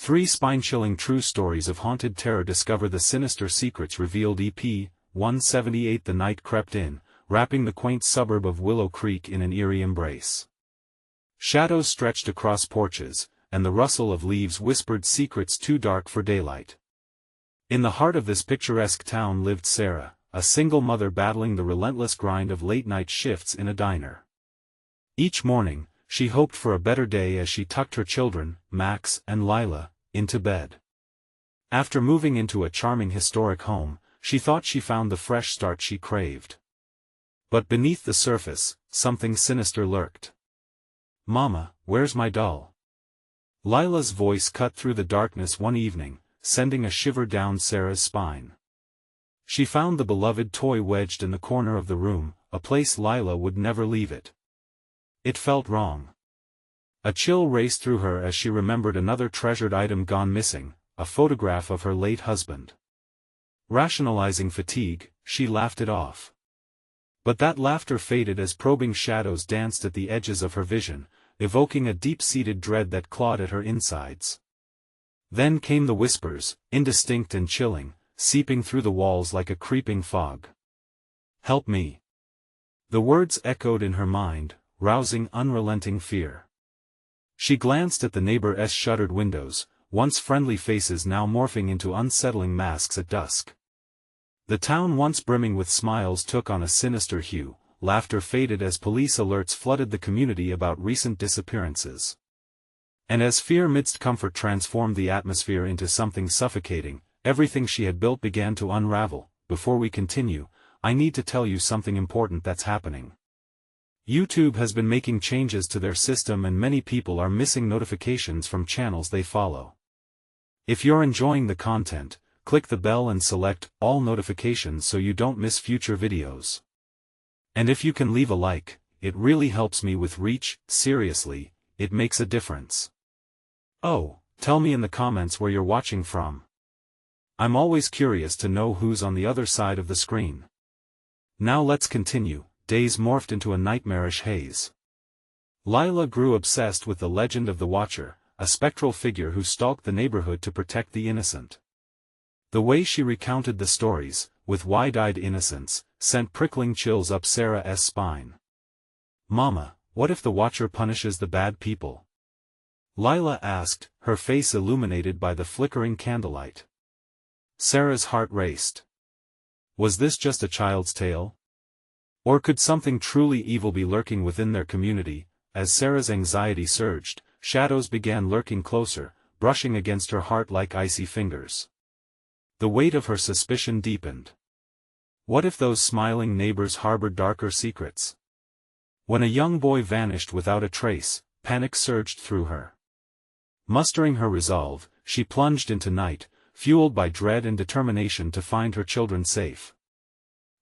3 spine-chilling true stories of haunted terror. Discover the sinister secrets revealed. EP 178. The night crept in, wrapping the quaint suburb of Willow Creek in an eerie embrace. Shadows stretched across porches, and the rustle of leaves whispered secrets too dark for daylight. In the heart of this picturesque town lived Sarah, a single mother battling the relentless grind of late-night shifts in a diner. Each morning, she hoped for a better day as she tucked her children, Max and Lila, into bed. After moving into a charming historic home, she thought she found the fresh start she craved. But beneath the surface, something sinister lurked. "Mama, where's my doll?" Lila's voice cut through the darkness one evening, sending a shiver down Sarah's spine. She found the beloved toy wedged in the corner of the room, a place Lila would never leave it. It felt wrong. A chill raced through her as she remembered another treasured item gone missing, a photograph of her late husband. Rationalizing fatigue, she laughed it off. But that laughter faded as probing shadows danced at the edges of her vision, evoking a deep-seated dread that clawed at her insides. Then came the whispers, indistinct and chilling, seeping through the walls like a creeping fog. "Help me." The words echoed in her mind, rousing unrelenting fear. She glanced at the neighbor's shuttered windows, once friendly faces now morphing into unsettling masks at dusk. The town once brimming with smiles took on a sinister hue, laughter faded as police alerts flooded the community about recent disappearances. And as fear midst comfort transformed the atmosphere into something suffocating, everything she had built began to unravel. Before we continue, I need to tell you something important that's happening. YouTube has been making changes to their system and many people are missing notifications from channels they follow. If you're enjoying the content, click the bell and select all notifications so you don't miss future videos. And if you can leave a like, it really helps me with reach. Seriously, it makes a difference. Oh, tell me in the comments where you're watching from. I'm always curious to know who's on the other side of the screen. Now let's continue. Days morphed into a nightmarish haze. Lila grew obsessed with the legend of the Watcher, a spectral figure who stalked the neighborhood to protect the innocent. The way she recounted the stories, with wide-eyed innocence, sent prickling chills up Sarah's spine. "Mama, what if the Watcher punishes the bad people?" Lila asked, her face illuminated by the flickering candlelight. Sarah's heart raced. Was this just a child's tale? Or could something truly evil be lurking within their community? As Sarah's anxiety surged, shadows began lurking closer, brushing against her heart like icy fingers. The weight of her suspicion deepened. What if those smiling neighbors harbored darker secrets? When a young boy vanished without a trace, panic surged through her. Mustering her resolve, she plunged into night, fueled by dread and determination to find her children safe.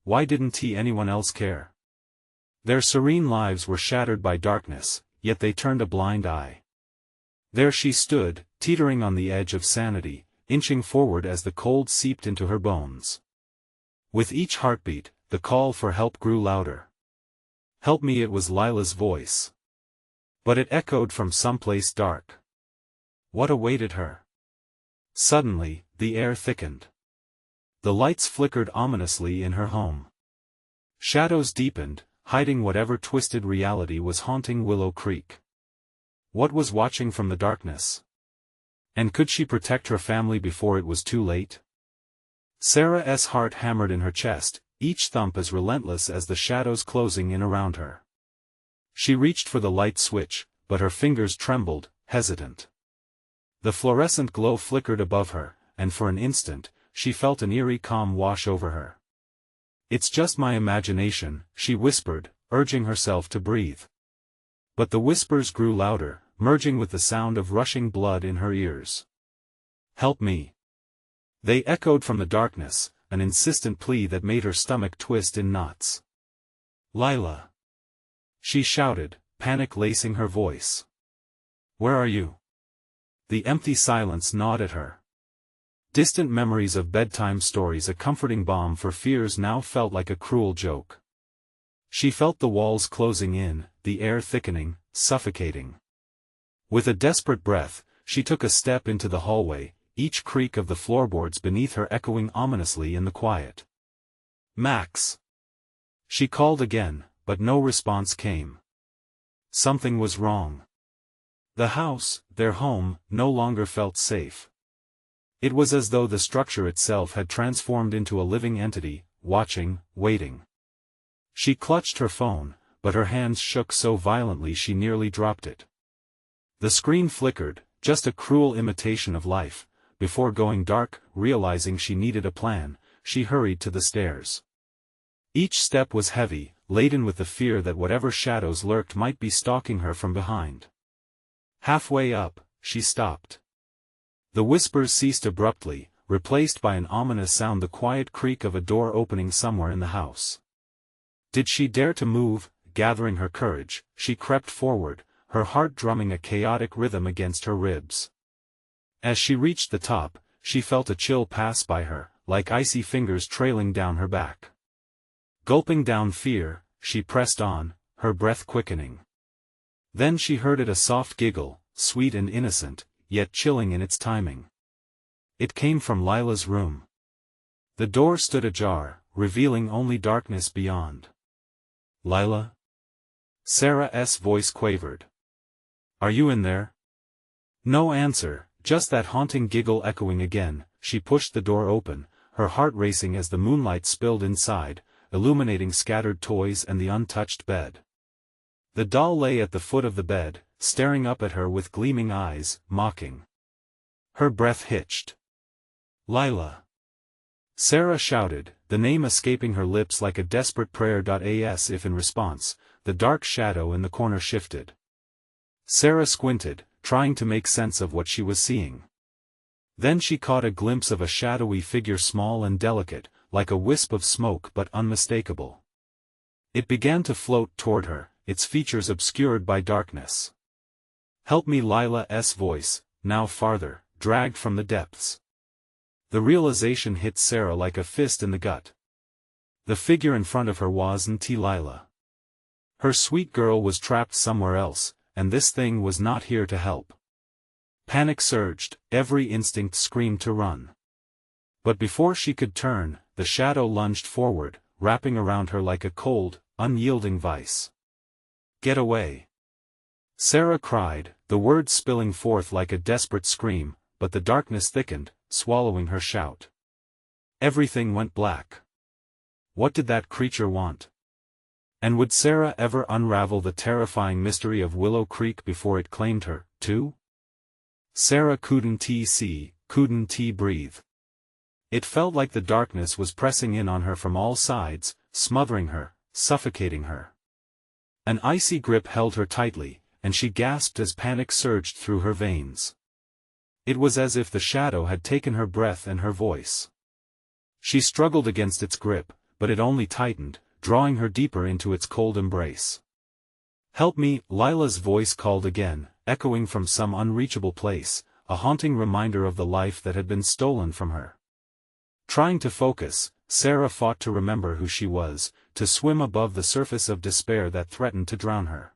Why didn't anyone else care? Their serene lives were shattered by darkness, yet they turned a blind eye. There she stood, teetering on the edge of sanity, inching forward as the cold seeped into her bones. With each heartbeat, the call for help grew louder. "Help me!" It was Lila's voice. But it echoed from someplace dark. What awaited her? Suddenly, the air thickened. The lights flickered ominously in her home. Shadows deepened, hiding whatever twisted reality was haunting Willow Creek. What was watching from the darkness? And could she protect her family before it was too late? Sarah's heart hammered in her chest, each thump as relentless as the shadows closing in around her. She reached for the light switch, but her fingers trembled, hesitant. The fluorescent glow flickered above her, and for an instant, she felt an eerie calm wash over her. "It's just my imagination," she whispered, urging herself to breathe. But the whispers grew louder, merging with the sound of rushing blood in her ears. "Help me!" They echoed from the darkness, an insistent plea that made her stomach twist in knots. "Lila!" she shouted, panic lacing her voice. "Where are you?" The empty silence gnawed at her. Distant memories of bedtime stories, a comforting balm for fears, now felt like a cruel joke. She felt the walls closing in, the air thickening, suffocating. With a desperate breath, she took a step into the hallway, each creak of the floorboards beneath her echoing ominously in the quiet. "Max!" She called again, but no response came. Something was wrong. The house, their home, no longer felt safe. It was as though the structure itself had transformed into a living entity, watching, waiting. She clutched her phone, but her hands shook so violently she nearly dropped it. The screen flickered, just a cruel imitation of life. Before going dark, realizing she needed a plan, she hurried to the stairs. Each step was heavy, laden with the fear that whatever shadows lurked might be stalking her from behind. Halfway up, she stopped. The whispers ceased abruptly, replaced by an ominous sound, the quiet creak of a door opening somewhere in the house. Did she dare to move? Gathering her courage, she crept forward, her heart drumming a chaotic rhythm against her ribs. As she reached the top, she felt a chill pass by her, like icy fingers trailing down her back. Gulping down fear, she pressed on, her breath quickening. Then she heard it, a soft giggle, sweet and innocent, yet chilling in its timing. It came from Lila's room. The door stood ajar, revealing only darkness beyond. "Lila?" Sarah's voice quavered. "Are you in there?" No answer, just that haunting giggle echoing again. She pushed the door open, her heart racing as the moonlight spilled inside, illuminating scattered toys and the untouched bed. The doll lay at the foot of the bed, staring up at her with gleaming eyes, mocking. Her breath hitched. "Lila!" Sarah shouted, the name escaping her lips like a desperate prayer. As if in response, the dark shadow in the corner shifted. Sarah squinted, trying to make sense of what she was seeing. Then she caught a glimpse of a shadowy figure, small and delicate, like a wisp of smoke but unmistakable. It began to float toward her, its features obscured by darkness. "Help me!" Lila's voice, now farther, dragged from the depths. The realization hit Sarah like a fist in the gut. The figure in front of her wasn't Lila. Her sweet girl was trapped somewhere else, and this thing was not here to help. Panic surged, every instinct screamed to run. But before she could turn, the shadow lunged forward, wrapping around her like a cold, unyielding vice. "Get away!" Sarah cried, the words spilling forth like a desperate scream, but the darkness thickened, swallowing her shout. Everything went black. What did that creature want? And would Sarah ever unravel the terrifying mystery of Willow Creek before it claimed her, too? Sarah couldn't see, couldn't breathe. It felt like the darkness was pressing in on her from all sides, smothering her, suffocating her. An icy grip held her tightly, and she gasped as panic surged through her veins. It was as if the shadow had taken her breath and her voice. She struggled against its grip, but it only tightened, drawing her deeper into its cold embrace. "Help me!" Lila's voice called again, echoing from some unreachable place, a haunting reminder of the life that had been stolen from her. Trying to focus, Sarah fought to remember who she was, to swim above the surface of despair that threatened to drown her.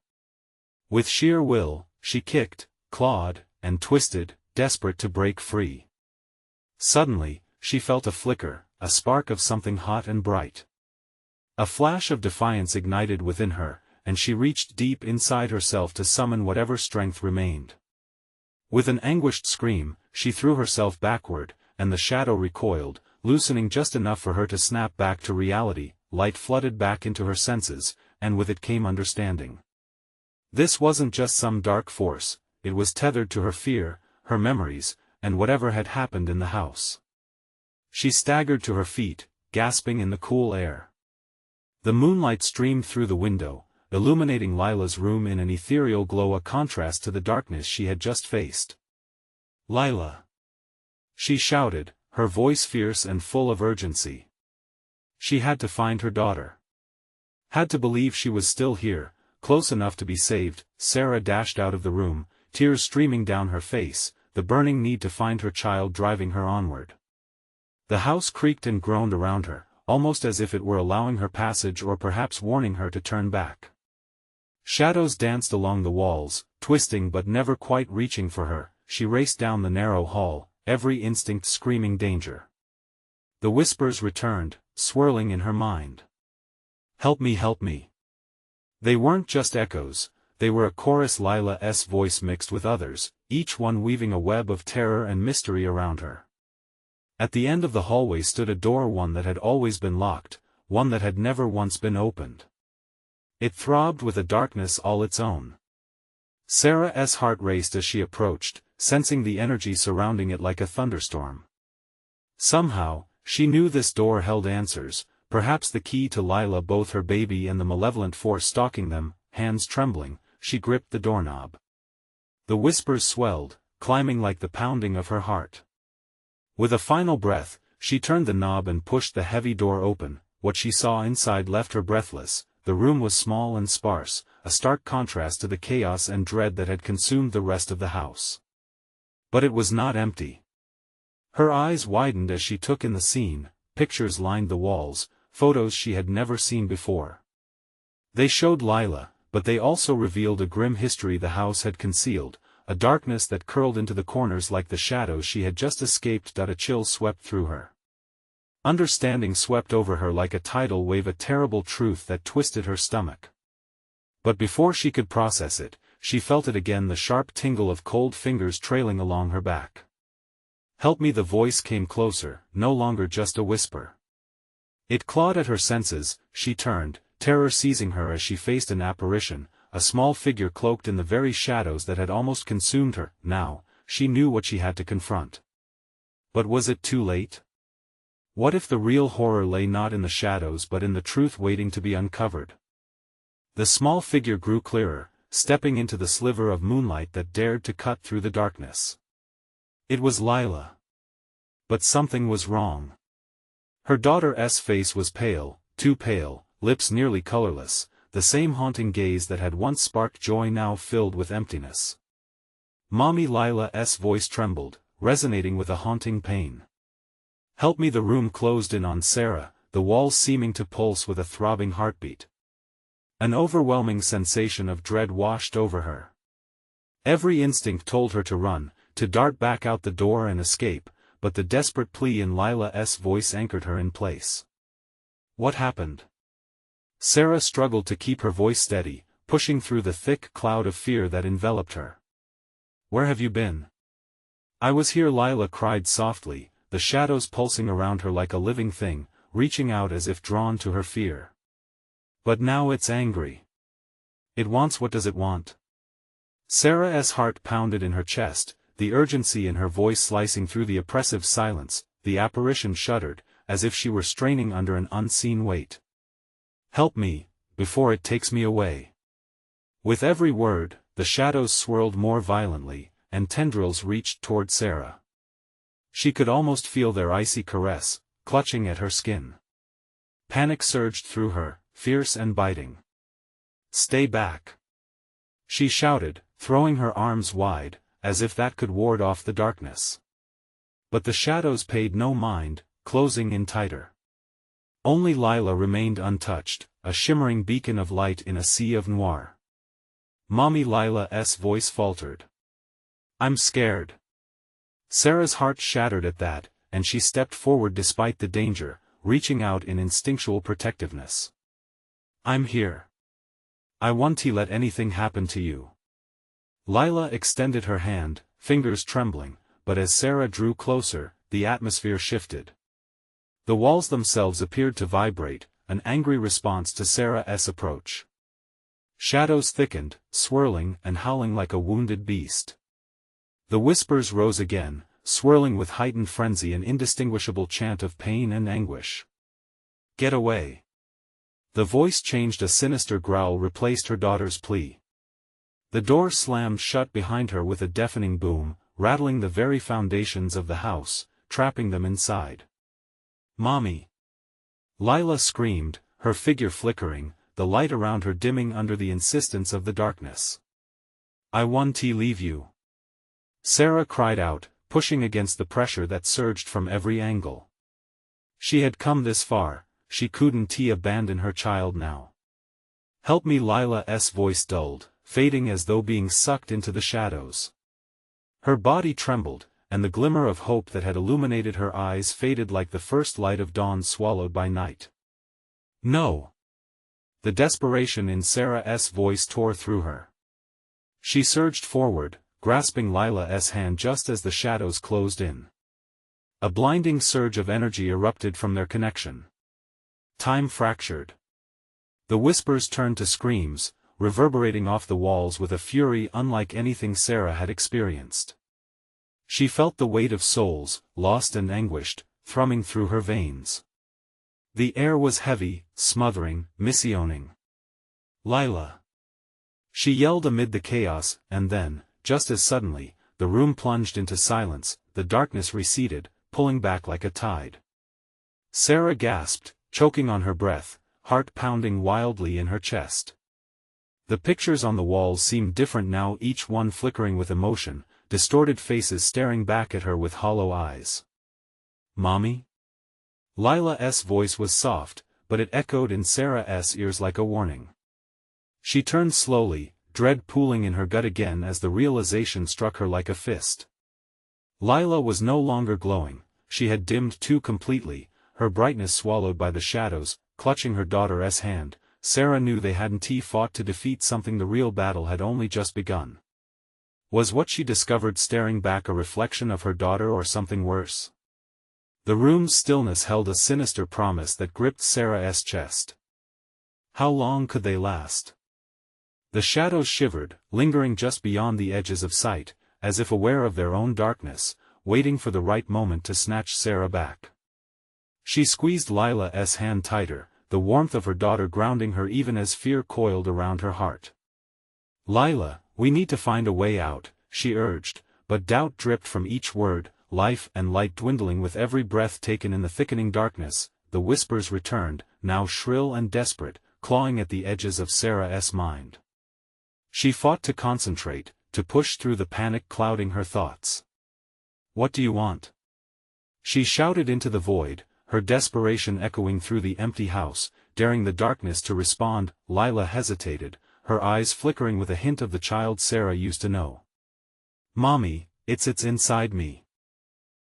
With sheer will, she kicked, clawed, and twisted, desperate to break free. Suddenly, she felt a flicker, a spark of something hot and bright. A flash of defiance ignited within her, and she reached deep inside herself to summon whatever strength remained. With an anguished scream, she threw herself backward, and the shadow recoiled, loosening just enough for her to snap back to reality. Light flooded back into her senses, and with it came understanding. This wasn't just some dark force, it was tethered to her fear, her memories, and whatever had happened in the house. She staggered to her feet, gasping in the cool air. The moonlight streamed through the window, illuminating Lila's room in an ethereal glow, a contrast to the darkness she had just faced. "Lila!" she shouted, her voice fierce and full of urgency. She had to find her daughter. Had to believe she was still here, close enough to be saved. Sarah dashed out of the room, tears streaming down her face, the burning need to find her child driving her onward. The house creaked and groaned around her, almost as if it were allowing her passage or perhaps warning her to turn back. Shadows danced along the walls, twisting but never quite reaching for her, she raced down the narrow hall, every instinct screaming danger. The whispers returned, swirling in her mind. "Help me, help me." They weren't just echoes, they were a chorus. Lila's voice mixed with others, each one weaving a web of terror and mystery around her. At the end of the hallway stood a door, one that had always been locked, one that had never once been opened. It throbbed with a darkness all its own. Sarah's heart raced as she approached, sensing the energy surrounding it like a thunderstorm. Somehow, she knew this door held answers, perhaps the key to Lila, both her baby and the malevolent force stalking them. Hands trembling, she gripped the doorknob. The whispers swelled, climbing like the pounding of her heart. With a final breath, she turned the knob and pushed the heavy door open. What she saw inside left her breathless. The room was small and sparse, a stark contrast to the chaos and dread that had consumed the rest of the house. But it was not empty. Her eyes widened as she took in the scene. Pictures lined the walls, photos she had never seen before. They showed Lila, but they also revealed a grim history the house had concealed, a darkness that curled into the corners like the shadows she had just escaped. A chill swept through her. Understanding swept over her like a tidal wave, a terrible truth that twisted her stomach. But before she could process it, she felt it again, the sharp tingle of cold fingers trailing along her back. "Help me." The voice came closer, no longer just a whisper. It clawed at her senses. She turned, terror seizing her as she faced an apparition, a small figure cloaked in the very shadows that had almost consumed her. Now, she knew what she had to confront. But was it too late? What if the real horror lay not in the shadows but in the truth waiting to be uncovered? The small figure grew clearer, stepping into the sliver of moonlight that dared to cut through the darkness. It was Lila. But something was wrong. Her daughter's face was pale, too pale, lips nearly colorless, the same haunting gaze that had once sparked joy now filled with emptiness. "Mommy." Lila's voice trembled, resonating with a haunting pain. "Help me." The room closed in on Sarah, the walls seeming to pulse with a throbbing heartbeat. An overwhelming sensation of dread washed over her. Every instinct told her to run, to dart back out the door and escape, but the desperate plea in Lila's voice anchored her in place. "What happened?" Sarah struggled to keep her voice steady, pushing through the thick cloud of fear that enveloped her. "Where have you been?" "I was here." Lila cried softly, the shadows pulsing around her like a living thing, reaching out as if drawn to her fear. "But now it's angry. It wants." "What does it want?" Sarah's heart pounded in her chest, the urgency in her voice slicing through the oppressive silence. The apparition shuddered, as if she were straining under an unseen weight. "Help me, before it takes me away." With every word, the shadows swirled more violently, and tendrils reached toward Sarah. She could almost feel their icy caress, clutching at her skin. Panic surged through her, fierce and biting. "Stay back!" she shouted, throwing her arms wide, as if that could ward off the darkness. But the shadows paid no mind, closing in tighter. Only Lila remained untouched, a shimmering beacon of light in a sea of noir. "Mommy." Lila's voice faltered. "I'm scared." Sarah's heart shattered at that, and she stepped forward despite the danger, reaching out in instinctual protectiveness. "I'm here. I won't let anything happen to you." Lila extended her hand, fingers trembling, but as Sarah drew closer, the atmosphere shifted. The walls themselves appeared to vibrate, an angry response to Sarah's approach. Shadows thickened, swirling and howling like a wounded beast. The whispers rose again, swirling with heightened frenzy, an indistinguishable chant of pain and anguish. "Get away." The voice changed, a sinister growl replaced her daughter's plea. The door slammed shut behind her with a deafening boom, rattling the very foundations of the house, trapping them inside. "Mommy!" Lila screamed, her figure flickering, the light around her dimming under the insistence of the darkness. "I won't leave you." Sarah cried out, pushing against the pressure that surged from every angle. She had come this far, she couldn't abandon her child now. "Help me." Lila's voice dulled, fading as though being sucked into the shadows. Her body trembled, and the glimmer of hope that had illuminated her eyes faded like the first light of dawn swallowed by night. No! The desperation in Sarah's voice tore through her. She surged forward, grasping Lila's hand just as the shadows closed in. A blinding surge of energy erupted from their connection. Time fractured. The whispers turned to screams, reverberating off the walls with a fury unlike anything Sarah had experienced. She felt the weight of souls, lost and anguished, thrumming through her veins. The air was heavy, smothering, missioning. Lila! She yelled amid the chaos, and then, just as suddenly, the room plunged into silence, the darkness receded, pulling back like a tide. Sarah gasped, choking on her breath, heart pounding wildly in her chest. The pictures on the walls seemed different now, each one flickering with emotion, distorted faces staring back at her with hollow eyes. "Mommy?" Lila's voice was soft, but it echoed in Sarah's ears like a warning. She turned slowly, dread pooling in her gut again as the realization struck her like a fist. Lila was no longer glowing, she had dimmed too completely, her brightness swallowed by the shadows. Clutching her daughter's hand, Sarah knew they hadn't fought to defeat something, the real battle had only just begun. Was what she discovered staring back a reflection of her daughter or something worse? The room's stillness held a sinister promise that gripped Sarah's chest. How long could they last? The shadows shivered, lingering just beyond the edges of sight, as if aware of their own darkness, waiting for the right moment to snatch Sarah back. She squeezed Lila's hand tighter, the warmth of her daughter grounding her even as fear coiled around her heart. "Lila, we need to find a way out," she urged, but doubt dripped from each word, life and light dwindling with every breath taken in the thickening darkness. The whispers returned, now shrill and desperate, clawing at the edges of Sarah's mind. She fought to concentrate, to push through the panic clouding her thoughts. "What do you want?" She shouted into the void, her desperation echoing through the empty house, daring the darkness to respond. Lila hesitated, her eyes flickering with a hint of the child Sarah used to know. "Mommy, it's inside me.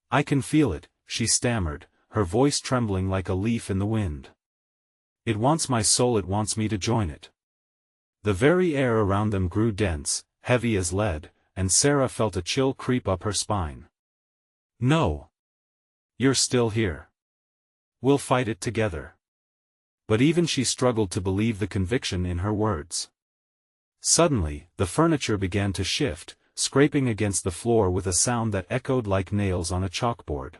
I can feel it," she stammered, her voice trembling like a leaf in the wind. "It wants my soul, it wants me to join it." The very air around them grew dense, heavy as lead, and Sarah felt a chill creep up her spine. "No. You're still here. We'll fight it together." But even she struggled to believe the conviction in her words. Suddenly, the furniture began to shift, scraping against the floor with a sound that echoed like nails on a chalkboard.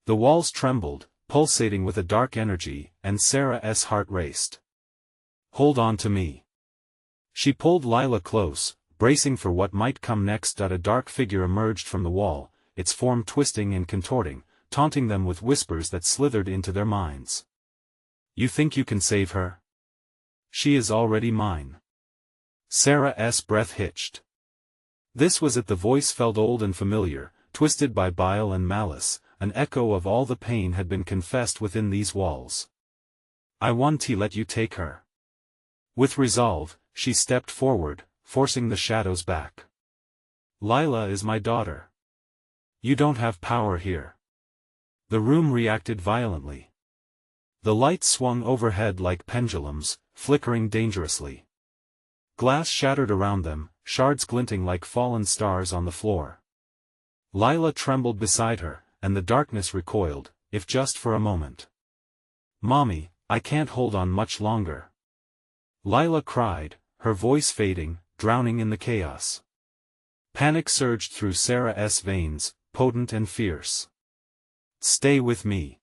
The walls trembled, pulsating with a dark energy, and Sarah's heart raced. "Hold on to me." She pulled Lila close, bracing for what might come next. A dark figure emerged from the wall, its form twisting and contorting, taunting them with whispers that slithered into their minds. "You think you can save her? She is already mine." Sarah's breath hitched. This was it. The voice felt old and familiar, twisted by bile and malice, an echo of all the pain had been confessed within these walls. "I want to let you take her." With resolve, she stepped forward, forcing the shadows back. "Lila is my daughter. You don't have power here." The room reacted violently. The lights swung overhead like pendulums, flickering dangerously. Glass shattered around them, shards glinting like fallen stars on the floor. Lila trembled beside her, and the darkness recoiled, if just for a moment. "Mommy, I can't hold on much longer," Lila cried, her voice fading, drowning in the chaos. Panic surged through Sarah's veins, potent and fierce. "Stay with me,"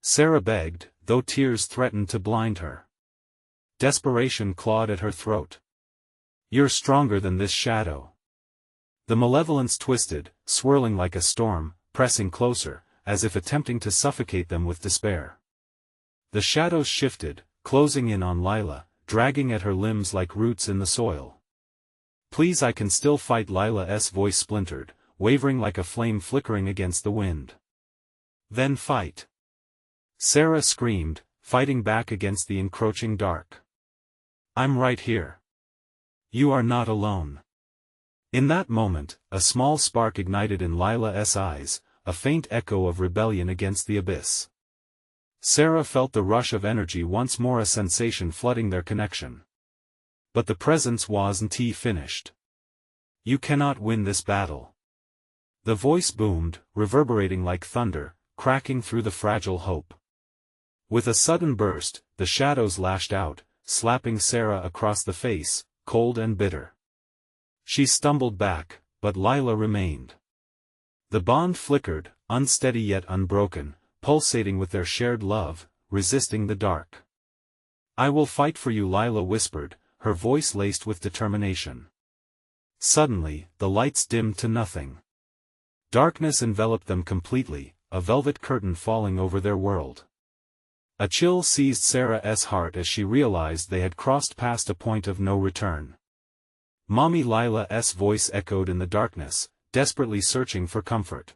Sarah begged, though tears threatened to blind her. Desperation clawed at her throat. "You're stronger than this shadow." The malevolence twisted, swirling like a storm, pressing closer, as if attempting to suffocate them with despair. The shadows shifted, closing in on Lila, dragging at her limbs like roots in the soil. "Please, I can still fight." Lila's voice splintered, wavering like a flame flickering against the wind. "Then fight," Sarah screamed, fighting back against the encroaching dark. "I'm right here. You are not alone." In that moment, a small spark ignited in Lila's eyes, a faint echo of rebellion against the abyss. Sarah felt the rush of energy once more, a sensation flooding their connection. But the presence wasn't finished. You cannot win this battle. The voice boomed, reverberating like thunder, cracking through the fragile hope. With a sudden burst, the shadows lashed out, slapping Sarah across the face, cold and bitter. She stumbled back, but Lila remained. The bond flickered, unsteady yet unbroken, pulsating with their shared love, resisting the dark. I will fight for you, Lila whispered, her voice laced with determination. Suddenly, the lights dimmed to nothing. Darkness enveloped them completely, a velvet curtain falling over their world. A chill seized Sarah's heart as she realized they had crossed past a point of no return. Mommy, Lila's voice echoed in the darkness, desperately searching for comfort.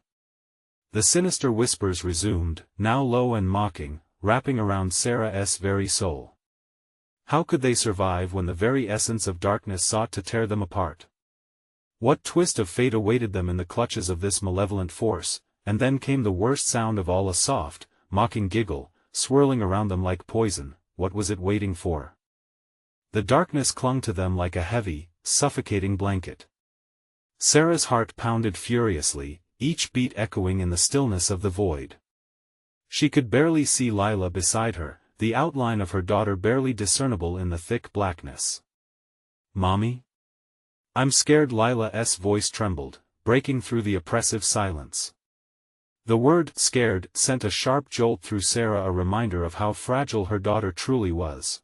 The sinister whispers resumed, now low and mocking, wrapping around Sarah's very soul. How could they survive when the very essence of darkness sought to tear them apart? What twist of fate awaited them in the clutches of this malevolent force? And then came the worst sound of all, a soft, mocking giggle, swirling around them like poison. What was it waiting for? The darkness clung to them like a heavy, suffocating blanket. Sarah's heart pounded furiously, each beat echoing in the stillness of the void. She could barely see Lila beside her, the outline of her daughter barely discernible in the thick blackness. Mommy? I'm scared, Lila's voice trembled, breaking through the oppressive silence. The word scared sent a sharp jolt through Sarah, a reminder of how fragile her daughter truly was.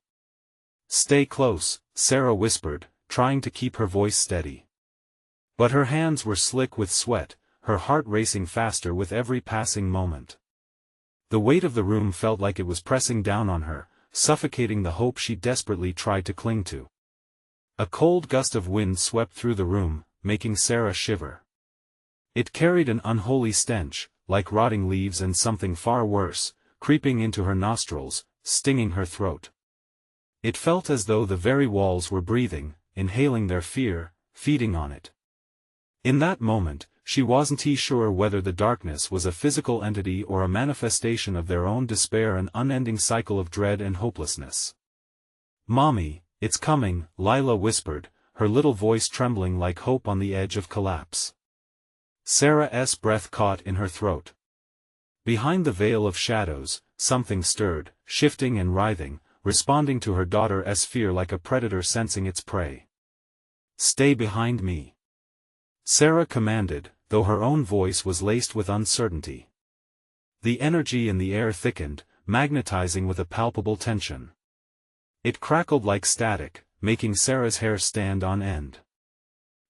Stay close, Sarah whispered, trying to keep her voice steady. But her hands were slick with sweat, her heart racing faster with every passing moment. The weight of the room felt like it was pressing down on her, suffocating the hope she desperately tried to cling to. A cold gust of wind swept through the room, making Sarah shiver. It carried an unholy stench, like rotting leaves and something far worse, creeping into her nostrils, stinging her throat. It felt as though the very walls were breathing, inhaling their fear, feeding on it. In that moment, she wasn't sure whether the darkness was a physical entity or a manifestation of their own despair, an unending cycle of dread and hopelessness. Mommy, it's coming, Lila whispered, her little voice trembling like hope on the edge of collapse. Sarah's breath caught in her throat. Behind the veil of shadows, something stirred, shifting and writhing, responding to her daughter's fear like a predator sensing its prey. Stay behind me, Sarah commanded, though her own voice was laced with uncertainty. The energy in the air thickened, magnetizing with a palpable tension. It crackled like static, making Sarah's hair stand on end.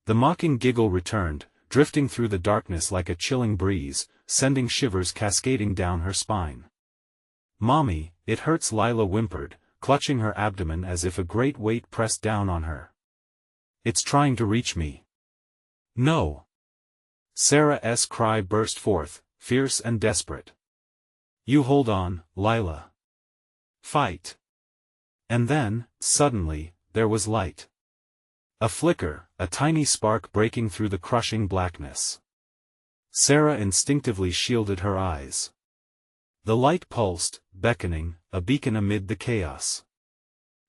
The mocking giggle returned, drifting through the darkness like a chilling breeze, sending shivers cascading down her spine. Mommy, it hurts, Lila whimpered, clutching her abdomen as if a great weight pressed down on her. It's trying to reach me. No. Sarah's cry burst forth, fierce and desperate. You hold on, Lila. Fight. And then, suddenly, there was light. A flicker, a tiny spark breaking through the crushing blackness. Sarah instinctively shielded her eyes. The light pulsed, beckoning, a beacon amid the chaos.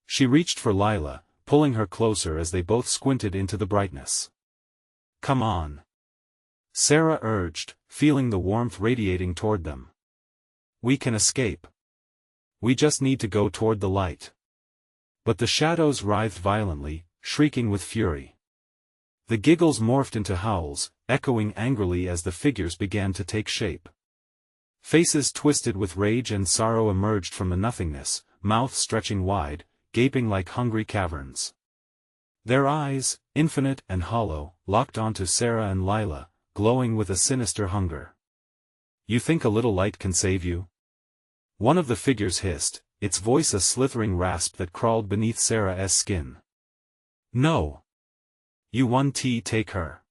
She reached for Lila, pulling her closer as they both squinted into the brightness. Come on, Sarah urged, feeling the warmth radiating toward them. We can escape. We just need to go toward the light. But the shadows writhed violently, shrieking with fury. The giggles morphed into howls, echoing angrily as the figures began to take shape. Faces twisted with rage and sorrow emerged from the nothingness, mouths stretching wide, gaping like hungry caverns. Their eyes, infinite and hollow, locked onto Sarah and Lila, glowing with a sinister hunger. You think a little light can save you? One of the figures hissed, its voice a slithering rasp that crawled beneath Sarah's skin. No. You won't take her.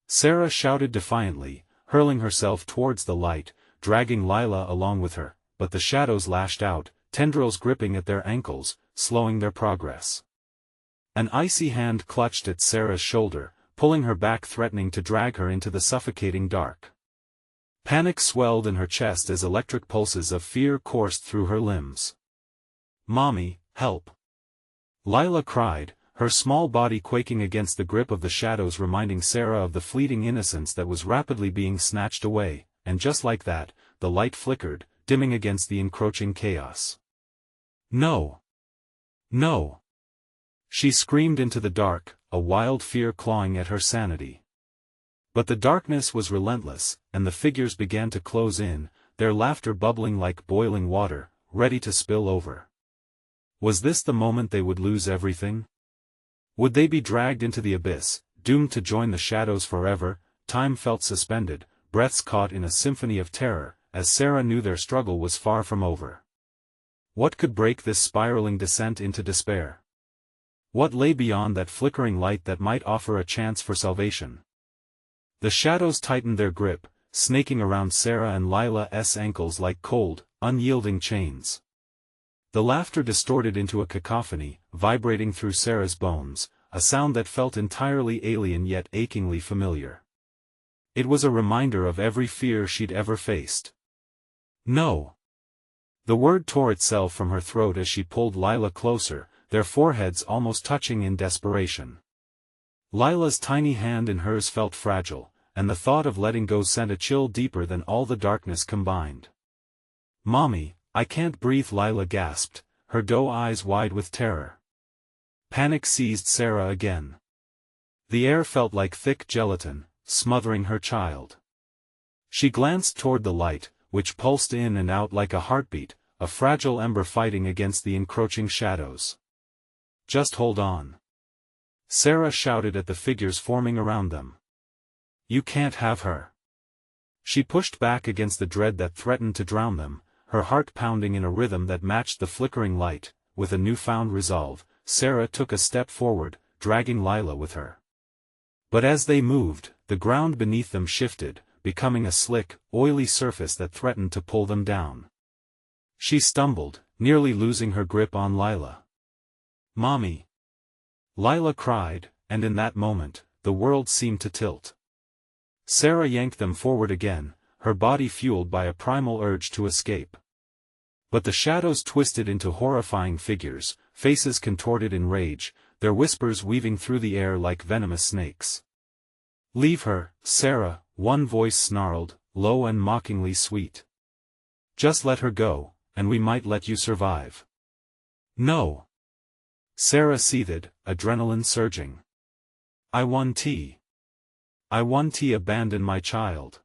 Sarah shouted defiantly, hurling herself towards the light, dragging Lila along with her, but the shadows lashed out, tendrils gripping at their ankles, slowing their progress. An icy hand clutched at Sarah's shoulder, pulling her back, threatening to drag her into the suffocating dark. Panic swelled in her chest as electric pulses of fear coursed through her limbs. "Mommy, help!" Lila cried, her small body quaking against the grip of the shadows, reminding Sarah of the fleeting innocence that was rapidly being snatched away, and just like that, the light flickered, dimming against the encroaching chaos. "No! No!" She screamed into the dark, a wild fear clawing at her sanity. But the darkness was relentless, and the figures began to close in, their laughter bubbling like boiling water, ready to spill over. Was this the moment they would lose everything? Would they be dragged into the abyss, doomed to join the shadows forever? Time felt suspended, breaths caught in a symphony of terror, as Sarah knew their struggle was far from over. What could break this spiraling descent into despair? What lay beyond that flickering light that might offer a chance for salvation? The shadows tightened their grip, snaking around Sarah and Lila's ankles like cold, unyielding chains. The laughter distorted into a cacophony, vibrating through Sarah's bones, a sound that felt entirely alien yet achingly familiar. It was a reminder of every fear she'd ever faced. "No!" The word tore itself from her throat as she pulled Lila closer, their foreheads almost touching in desperation. Lila's tiny hand in hers felt fragile, and the thought of letting go sent a chill deeper than all the darkness combined. "Mommy, I can't breathe," Lila gasped, her doe eyes wide with terror. Panic seized Sarah again. The air felt like thick gelatin, smothering her child. She glanced toward the light, which pulsed in and out like a heartbeat, a fragile ember fighting against the encroaching shadows. "Just hold on," Sarah shouted at the figures forming around them. "You can't have her." She pushed back against the dread that threatened to drown them, her heart pounding in a rhythm that matched the flickering light. With a newfound resolve, Sarah took a step forward, dragging Lila with her. But as they moved, the ground beneath them shifted, becoming a slick, oily surface that threatened to pull them down. She stumbled, nearly losing her grip on Lila. "Mommy!" Lila cried, and in that moment, the world seemed to tilt. Sarah yanked them forward again, her body fueled by a primal urge to escape. But the shadows twisted into horrifying figures, faces contorted in rage, their whispers weaving through the air like venomous snakes. "Leave her, Sarah," one voice snarled, low and mockingly sweet. "Just let her go, and we might let you survive." "No!" Sarah seethed, adrenaline surging. I want to abandon my child."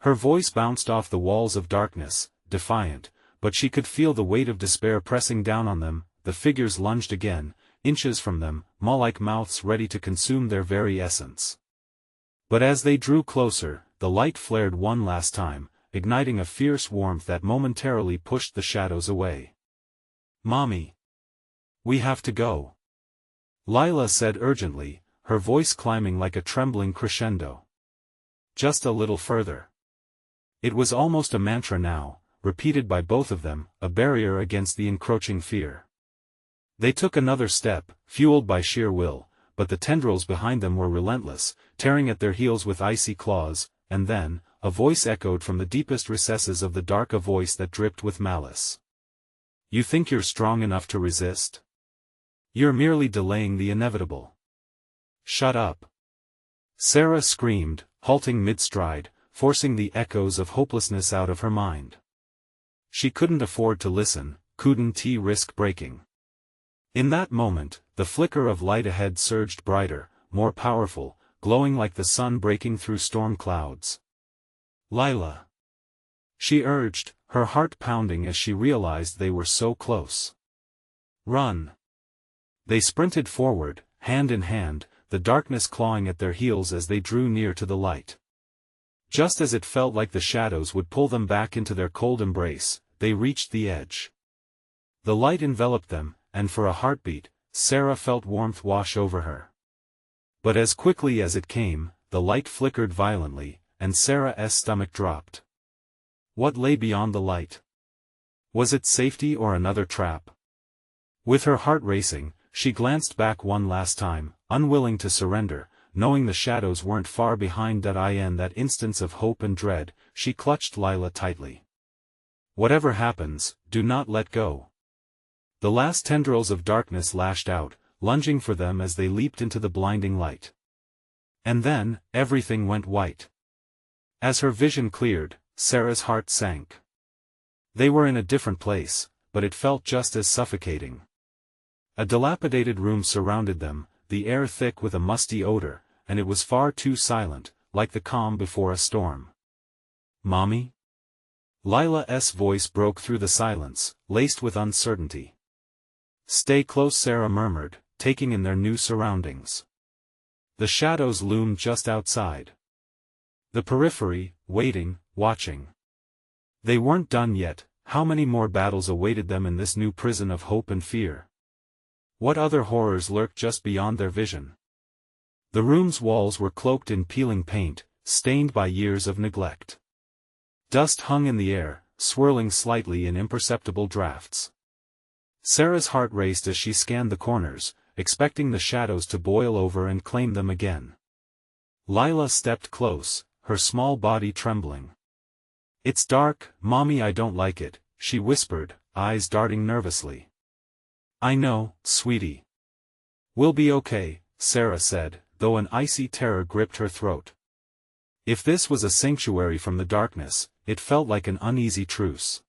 Her voice bounced off the walls of darkness, defiant, but she could feel the weight of despair pressing down on them. The figures lunged again, inches from them, maw-like mouths ready to consume their very essence. But as they drew closer, the light flared one last time, igniting a fierce warmth that momentarily pushed the shadows away. "Mommy! We have to go," Lila said urgently, her voice climbing like a trembling crescendo. "Just a little further." It was almost a mantra now, repeated by both of them, a barrier against the encroaching fear. They took another step, fueled by sheer will, but the tendrils behind them were relentless, tearing at their heels with icy claws, and then, a voice echoed from the deepest recesses of the dark, a voice that dripped with malice. "You think you're strong enough to resist? You're merely delaying the inevitable. Shut up." Sarah screamed, halting mid-stride, forcing the echoes of hopelessness out of her mind. She couldn't afford to listen, couldn't risk breaking. In that moment, the flicker of light ahead surged brighter, more powerful, glowing like the sun breaking through storm clouds. "Lila!" she urged, her heart pounding as she realized they were so close. "Run!" They sprinted forward, hand in hand, the darkness clawing at their heels as they drew near to the light. Just as it felt like the shadows would pull them back into their cold embrace, they reached the edge. The light enveloped them, and for a heartbeat, Sarah felt warmth wash over her. But as quickly as it came, the light flickered violently, and Sarah's stomach dropped. What lay beyond the light? Was it safety or another trap? With her heart racing, she glanced back one last time, unwilling to surrender, knowing the shadows weren't far behind. In that instance of hope and dread, she clutched Lila tightly. Whatever happens, do not let go. The last tendrils of darkness lashed out, lunging for them as they leaped into the blinding light. And then, everything went white. As her vision cleared, Sarah's heart sank. They were in a different place, but it felt just as suffocating. A dilapidated room surrounded them, the air thick with a musty odor, and it was far too silent, like the calm before a storm. "Mommy?" Lila's voice broke through the silence, laced with uncertainty. "Stay close," Sarah murmured, taking in their new surroundings. The shadows loomed just outside. The periphery, waiting, watching. They weren't done yet. How many more battles awaited them in this new prison of hope and fear? What other horrors lurked just beyond their vision? The room's walls were cloaked in peeling paint, stained by years of neglect. Dust hung in the air, swirling slightly in imperceptible drafts. Sarah's heart raced as she scanned the corners, expecting the shadows to boil over and claim them again. Lila stepped close, her small body trembling. "It's dark, Mommy, I don't like it," she whispered, eyes darting nervously. "I know, sweetie. We'll be okay," Sarah said, though an icy terror gripped her throat. If this was a sanctuary from the darkness, it felt like an uneasy truce.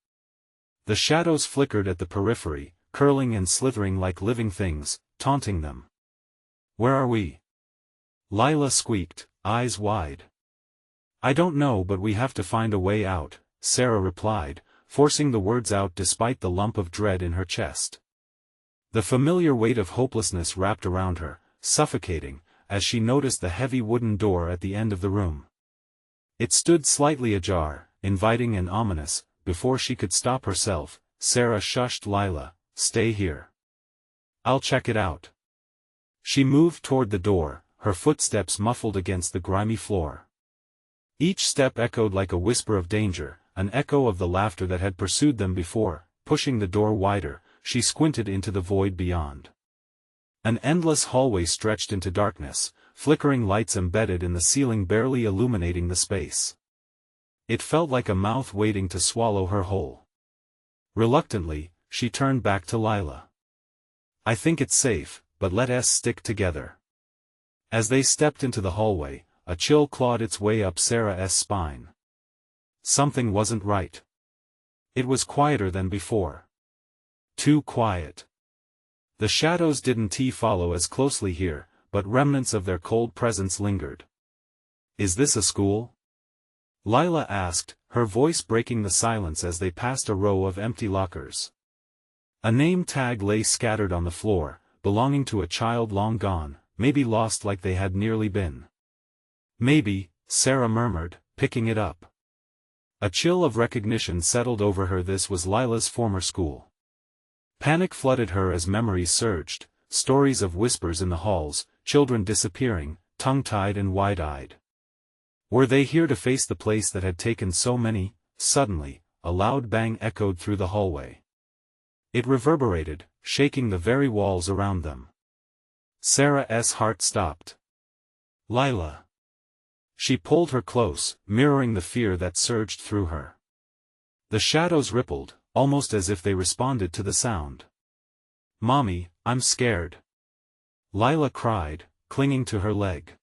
The shadows flickered at the periphery, curling and slithering like living things, taunting them. "Where are we?" Lila squeaked, eyes wide. "I don't know, but we have to find a way out," Sarah replied, forcing the words out despite the lump of dread in her chest. The familiar weight of hopelessness wrapped around her, suffocating, as she noticed the heavy wooden door at the end of the room. It stood slightly ajar, inviting and ominous. Before she could stop herself, Sarah shushed Lila, "Stay here. I'll check it out." She moved toward the door, her footsteps muffled against the grimy floor. Each step echoed like a whisper of danger, an echo of the laughter that had pursued them before. Pushing the door wider, she squinted into the void beyond. An endless hallway stretched into darkness, flickering lights embedded in the ceiling barely illuminating the space. It felt like a mouth waiting to swallow her whole. Reluctantly, she turned back to Lila. "I think it's safe, but let us stick together." As they stepped into the hallway, a chill clawed its way up Sarah's spine. Something wasn't right. It was quieter than before. Too quiet. The shadows didn't follow as closely here, but remnants of their cold presence lingered. "Is this a school?" Lila asked, her voice breaking the silence as they passed a row of empty lockers. A name tag lay scattered on the floor, belonging to a child long gone, maybe lost like they had nearly been. "Maybe," Sarah murmured, picking it up. A chill of recognition settled over her. This was Lila's former school. Panic flooded her as memories surged, stories of whispers in the halls, children disappearing, tongue-tied and wide-eyed. Were they here to face the place that had taken so many? Suddenly, a loud bang echoed through the hallway. It reverberated, shaking the very walls around them. Sarah's heart stopped. "Lila." She pulled her close, mirroring the fear that surged through her. The shadows rippled, almost as if they responded to the sound. "Mommy, I'm scared." Lila cried, clinging to her leg.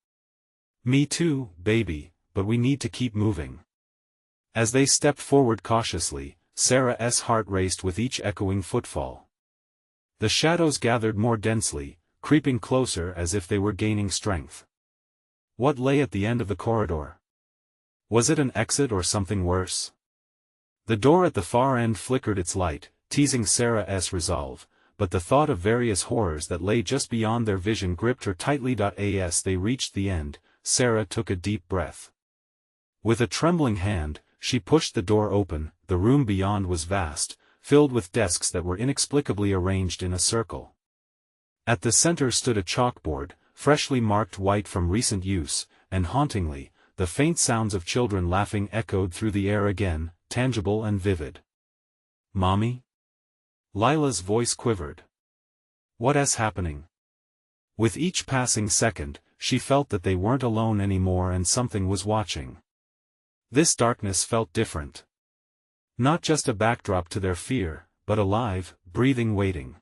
"Me too, baby, but we need to keep moving." As they stepped forward cautiously, Sarah's heart raced with each echoing footfall. The shadows gathered more densely, creeping closer as if they were gaining strength. What lay at the end of the corridor? Was it an exit or something worse? The door at the far end flickered its light, teasing Sarah's resolve, but the thought of various horrors that lay just beyond their vision gripped her tightly. As they reached the end, Sarah took a deep breath. With a trembling hand, she pushed the door open. The room beyond was vast, filled with desks that were inexplicably arranged in a circle. At the center stood a chalkboard, freshly marked white from recent use, and hauntingly, the faint sounds of children laughing echoed through the air again, tangible and vivid. "Mommy?" Lila's voice quivered. "What's happening?" With each passing second, she felt that they weren't alone anymore and something was watching. This darkness felt different. Not just a backdrop to their fear, but alive, breathing, waiting.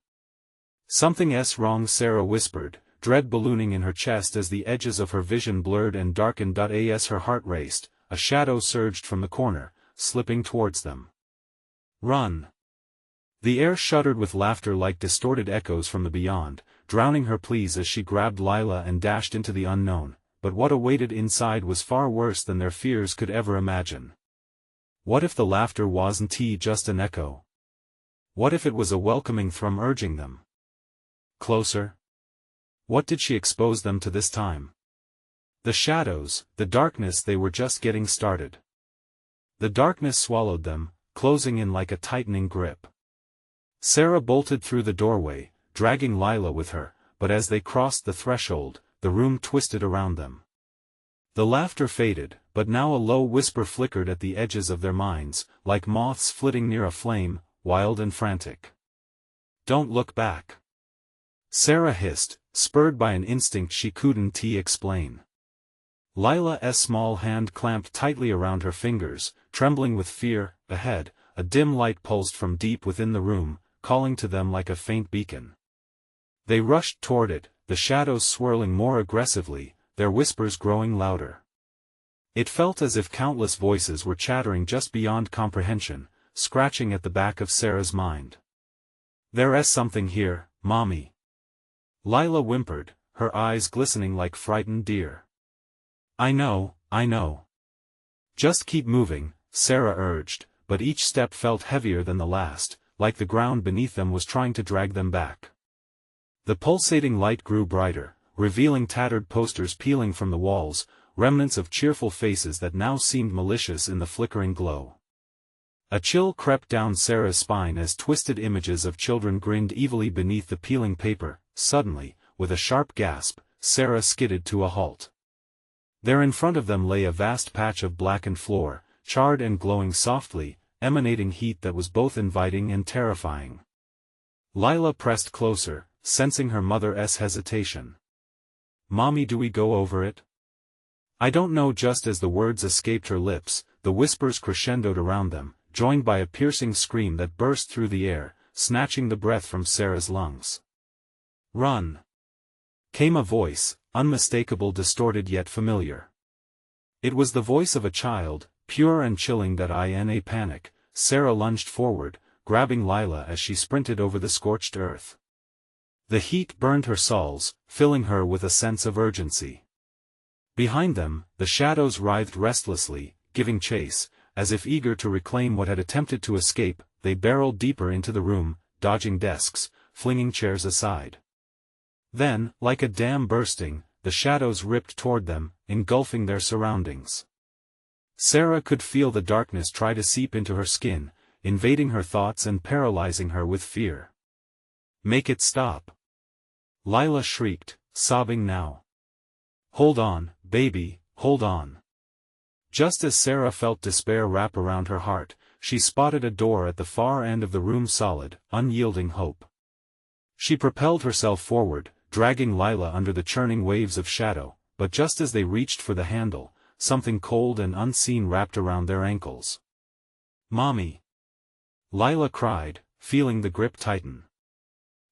"Something's wrong," Sarah whispered, dread ballooning in her chest as the edges of her vision blurred and darkened. As her heart raced, a shadow surged from the corner, slipping towards them. "Run!" The air shuddered with laughter like distorted echoes from the beyond, drowning her pleas as she grabbed Lila and dashed into the unknown, but what awaited inside was far worse than their fears could ever imagine. What if the laughter wasn't just an echo? What if it was a welcoming thrum urging them closer? What did she expose them to this time? The shadows, the darkness. They were just getting started. The darkness swallowed them, closing in like a tightening grip. Sarah bolted through the doorway, dragging Lila with her, but as they crossed the threshold, the room twisted around them. The laughter faded, but now a low whisper flickered at the edges of their minds, like moths flitting near a flame, wild and frantic. "Don't look back," Sarah hissed, spurred by an instinct she couldn't explain. Lila's small hand clamped tightly around her fingers, trembling with fear. Ahead, a dim light pulsed from deep within the room, calling to them like a faint beacon. They rushed toward it, the shadows swirling more aggressively, their whispers growing louder. It felt as if countless voices were chattering just beyond comprehension, scratching at the back of Sarah's mind. "There's something here, Mommy," Lila whimpered, her eyes glistening like frightened deer. I know. Just keep moving," Sarah urged, but each step felt heavier than the last, like the ground beneath them was trying to drag them back. The pulsating light grew brighter, revealing tattered posters peeling from the walls, remnants of cheerful faces that now seemed malicious in the flickering glow. A chill crept down Sarah's spine as twisted images of children grinned evilly beneath the peeling paper. Suddenly, with a sharp gasp, Sarah skidded to a halt. There in front of them lay a vast patch of blackened floor, charred and glowing softly, emanating heat that was both inviting and terrifying. Lila pressed closer, sensing her mother's hesitation. "Mommy, do we go over it?" "I don't know." Just as the words escaped her lips, the whispers crescendoed around them, joined by a piercing scream that burst through the air, snatching the breath from Sarah's lungs. "Run!" came a voice, unmistakable, distorted yet familiar. It was the voice of a child, pure and chilling. In a panic, Sarah lunged forward, grabbing Lila as she sprinted over the scorched earth. The heat burned her soles, filling her with a sense of urgency. Behind them, the shadows writhed restlessly, giving chase, as if eager to reclaim what had attempted to escape. They barreled deeper into the room, dodging desks, flinging chairs aside. Then, like a dam bursting, the shadows ripped toward them, engulfing their surroundings. Sarah could feel the darkness try to seep into her skin, invading her thoughts and paralyzing her with fear. "Make it stop!" Lila shrieked, sobbing now. "Hold on, baby, hold on." Just as Sarah felt despair wrap around her heart, she spotted a door at the far end of the room, solid, unyielding hope. She propelled herself forward, dragging Lila under the churning waves of shadow, but just as they reached for the handle, something cold and unseen wrapped around their ankles. "Mommy!" Lila cried, feeling the grip tighten.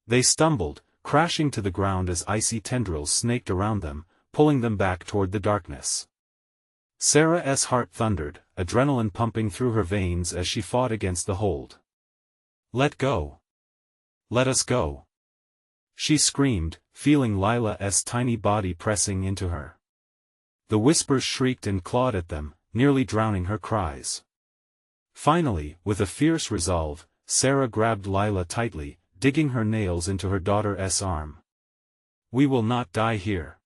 They stumbled, crashing to the ground as icy tendrils snaked around them, pulling them back toward the darkness. Sarah's heart thundered, adrenaline pumping through her veins as she fought against the hold. "Let go! Let us go!" she screamed, feeling Lila's tiny body pressing into her. The whispers shrieked and clawed at them, nearly drowning her cries. Finally, with a fierce resolve, Sarah grabbed Lila tightly, digging her nails into her daughter's arm. "We will not die here."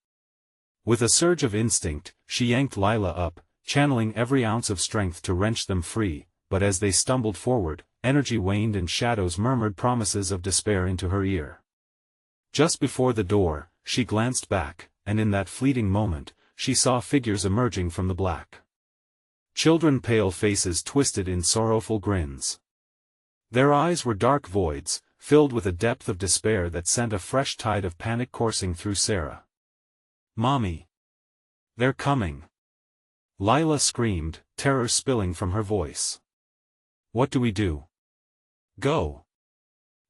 With a surge of instinct, she yanked Lila up, channeling every ounce of strength to wrench them free, but as they stumbled forward, energy waned and shadows murmured promises of despair into her ear. Just before the door, she glanced back, and in that fleeting moment, she saw figures emerging from the black. Children, pale faces twisted in sorrowful grins. Their eyes were dark voids, filled with a depth of despair that sent a fresh tide of panic coursing through Sarah. Mommy! They're coming! Lila screamed, terror spilling from her voice. What do we do? Go!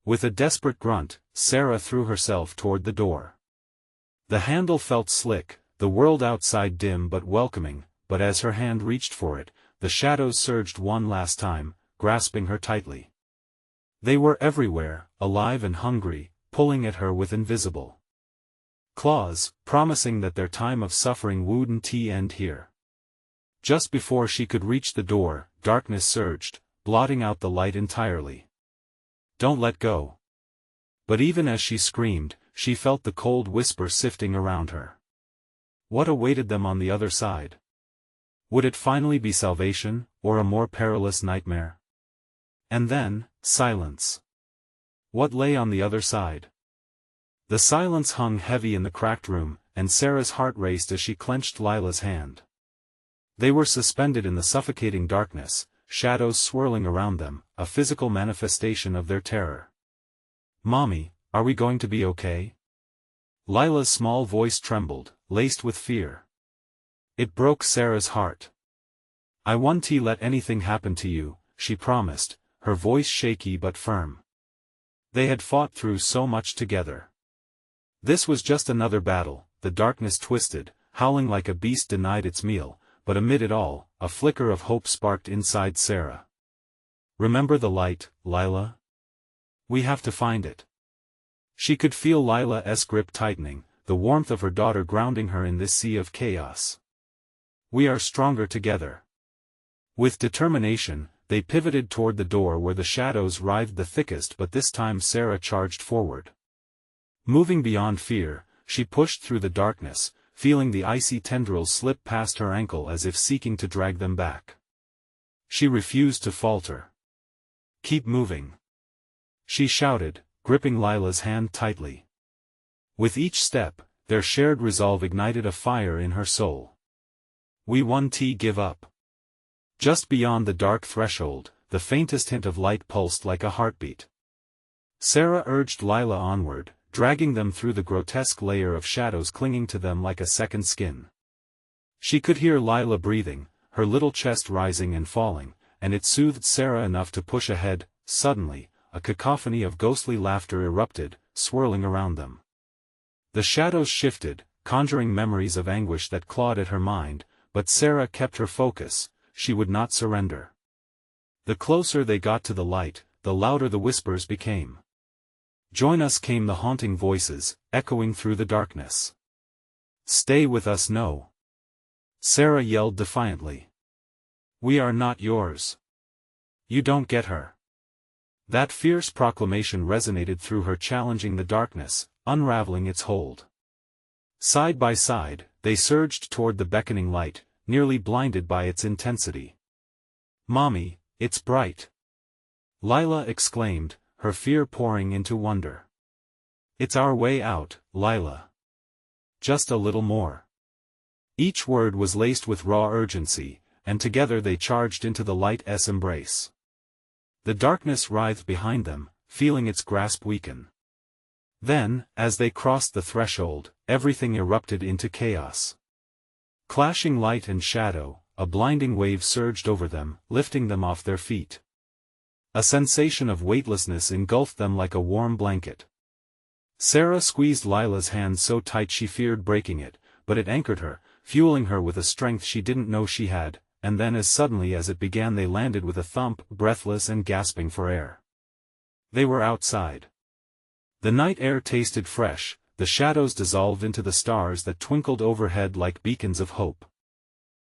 With a desperate grunt, Sarah threw herself toward the door. The handle felt slick, the world outside dim but welcoming, but as her hand reached for it, the shadows surged one last time, grasping her tightly. They were everywhere, alive and hungry, pulling at her with invisible claws, promising that their time of suffering wouldn't end here. Just before she could reach the door, darkness surged, blotting out the light entirely. Don't let go. But even as she screamed, she felt the cold whisper sifting around her. What awaited them on the other side? Would it finally be salvation, or a more perilous nightmare? And then, silence. What lay on the other side? The silence hung heavy in the cracked room, and Sarah's heart raced as she clenched Lila's hand. They were suspended in the suffocating darkness, shadows swirling around them, a physical manifestation of their terror. Mommy, are we going to be okay? Lila's small voice trembled, laced with fear. It broke Sarah's heart. I won't let anything happen to you, she promised, her voice shaky but firm. They had fought through so much together. This was just another battle. The darkness twisted, howling like a beast denied its meal, but amid it all, a flicker of hope sparked inside Sarah. Remember the light, Lila? We have to find it. She could feel Lila's grip tightening, the warmth of her daughter grounding her in this sea of chaos. We are stronger together. With determination, they pivoted toward the door where the shadows writhed the thickest, but this time Sarah charged forward. Moving beyond fear, she pushed through the darkness, feeling the icy tendrils slip past her ankle as if seeking to drag them back. She refused to falter. Keep moving. She shouted, gripping Lila's hand tightly. With each step, their shared resolve ignited a fire in her soul. We won't give up. Just beyond the dark threshold, the faintest hint of light pulsed like a heartbeat. Sarah urged Lila onward, dragging them through the grotesque layer of shadows clinging to them like a second skin. She could hear Lila breathing, her little chest rising and falling, and it soothed Sarah enough to push ahead. Suddenly, a cacophony of ghostly laughter erupted, swirling around them. The shadows shifted, conjuring memories of anguish that clawed at her mind, but Sarah kept her focus. She would not surrender. The closer they got to the light, the louder the whispers became. Join us, came the haunting voices, echoing through the darkness. Stay with us, no. Sarah yelled defiantly. We are not yours. You don't get her. That fierce proclamation resonated through her, challenging the darkness, unraveling its hold. Side by side, they surged toward the beckoning light, nearly blinded by its intensity. Mommy, it's bright. Lila exclaimed, her fear pouring into wonder. It's our way out, Lila. Just a little more. Each word was laced with raw urgency, and together they charged into the light's embrace. The darkness writhed behind them, feeling its grasp weaken. Then, as they crossed the threshold, everything erupted into chaos. Clashing light and shadow, a blinding wave surged over them, lifting them off their feet. A sensation of weightlessness engulfed them like a warm blanket. Sarah squeezed Lila's hand so tight she feared breaking it, but it anchored her, fueling her with a strength she didn't know she had, and then as suddenly as it began they landed with a thump, breathless and gasping for air. They were outside. The night air tasted fresh. The shadows dissolved into the stars that twinkled overhead like beacons of hope.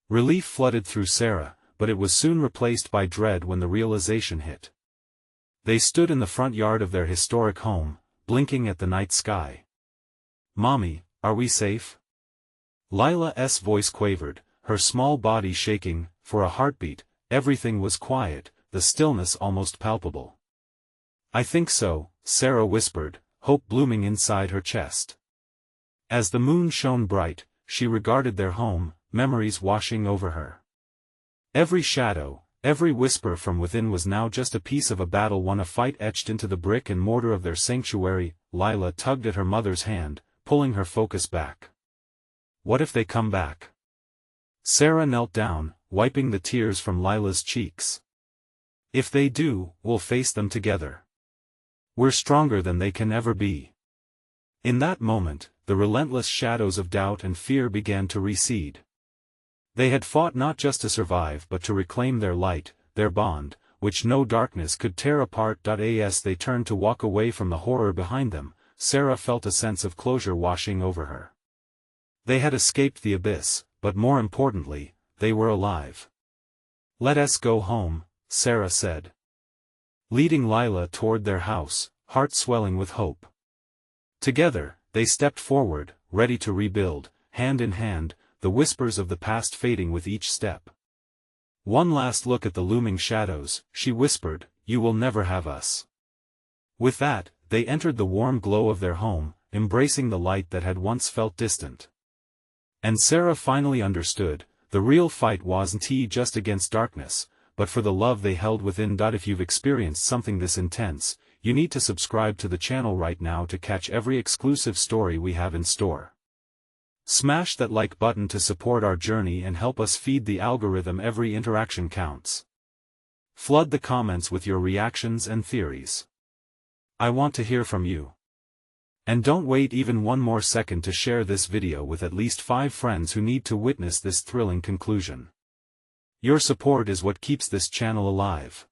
Relief flooded through Sarah, but it was soon replaced by dread when the realization hit. They stood in the front yard of their historic home, blinking at the night sky. Mommy, are we safe? Lila's voice quavered, her small body shaking. For a heartbeat, everything was quiet, the stillness almost palpable. I think so, Sarah whispered, hope blooming inside her chest. As the moon shone bright, she regarded their home, memories washing over her. Every shadow, every whisper from within was now just a piece of a battle won, a fight etched into the brick and mortar of their sanctuary. Lila tugged at her mother's hand, pulling her focus back. What if they come back? Sarah knelt down, wiping the tears from Lila's cheeks. If they do, we'll face them together. We're stronger than they can ever be. In that moment, the relentless shadows of doubt and fear began to recede. They had fought not just to survive but to reclaim their light, their bond, which no darkness could tear apart. As they turned to walk away from the horror behind them, Sarah felt a sense of closure washing over her. They had escaped the abyss, but more importantly, they were alive. "Let us go home," Sarah said, leading Lila toward their house, heart swelling with hope. Together, they stepped forward, ready to rebuild, hand in hand, the whispers of the past fading with each step. "One last look at the looming shadows," she whispered, "you will never have us." With that, they entered the warm glow of their home, embracing the light that had once felt distant. And Sarah finally understood, the real fight wasn't just against darkness, but for the love they held within. If you've experienced something this intense, you need to subscribe to the channel right now to catch every exclusive story we have in store. Smash that like button to support our journey and help us feed the algorithm. Every interaction counts. Flood the comments with your reactions and theories. I want to hear from you. And don't wait even one more second to share this video with at least 5 friends who need to witness this thrilling conclusion. Your support is what keeps this channel alive.